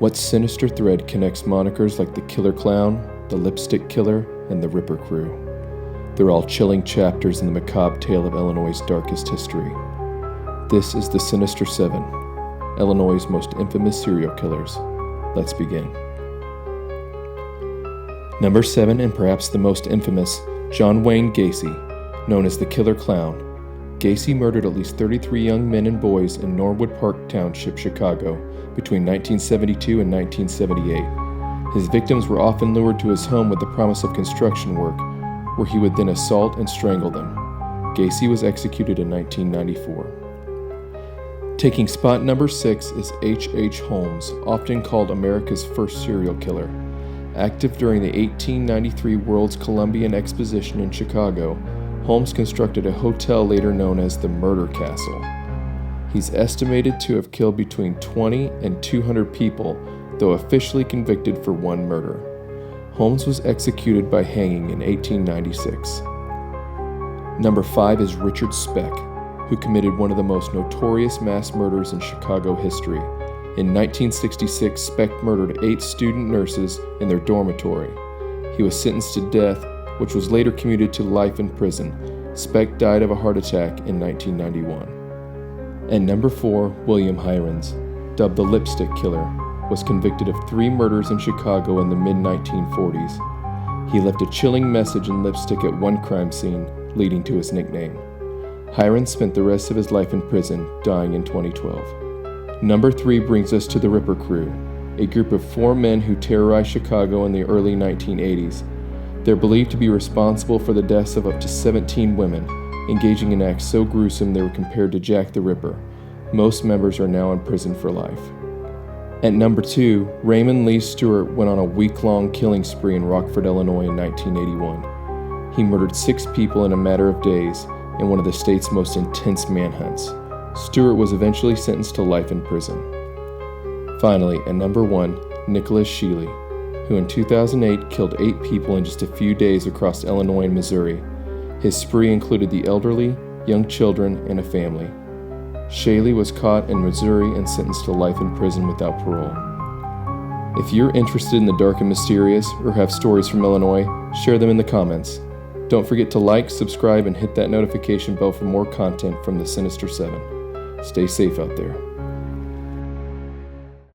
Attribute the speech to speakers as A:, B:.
A: What sinister thread connects monikers like the Killer Clown, the Lipstick Killer, and the Ripper Crew? They're all chilling chapters in the macabre tale of Illinois' darkest history. This is the Sinister 7, Illinois' most infamous serial killers. Let's begin. Number 7, and perhaps the most infamous, John Wayne Gacy, known as the Killer Clown. Gacy murdered at least 33 young men and boys in Norwood Park Township, Chicago, between 1972 and 1978. His victims were often lured to his home with the promise of construction work, where he would then assault and strangle them. Gacy was executed in 1994. Taking spot number 6 is H.H. Holmes, often called America's first serial killer. Active during the 1893 World's Columbian Exposition in Chicago, Holmes constructed a hotel later known as the Murder Castle. He's estimated to have killed between 20 and 200 people, though officially convicted for one murder. Holmes was executed by hanging in 1896. Number 5 is Richard Speck, who committed one of the most notorious mass murders in Chicago history. In 1966, Speck murdered 8 student nurses in their dormitory. He was sentenced to death, which was later commuted to life in prison. Speck died of a heart attack in 1991. And number 4, William Hirons, dubbed the Lipstick Killer, was convicted of 3 murders in Chicago in the mid-1940s. He left a chilling message in lipstick at one crime scene, leading to his nickname. Hirons spent the rest of his life in prison, dying in 2012. Number 3 brings us to the Ripper Crew, a group of 4 men who terrorized Chicago in the early 1980s. They're believed to be responsible for the deaths of up to 17 women, engaging in acts so gruesome they were compared to Jack the Ripper. Most members are now in prison for life. At number 2, Raymond Lee Stewart went on a week-long killing spree in Rockford, Illinois in 1981. He murdered 6 people in a matter of days in one of the state's most intense manhunts. Stewart was eventually sentenced to life in prison. Finally, at number 1, Nicholas Sheely, who in 2008 killed 8 people in just a few days across Illinois and Missouri. His spree included the elderly, young children, and a family. Sheely was caught in Missouri and sentenced to life in prison without parole. If you're interested in the dark and mysterious, or have stories from Illinois, share them in the comments. Don't forget to like, subscribe, and hit that notification bell for more content from the Sinister 7. Stay safe out there.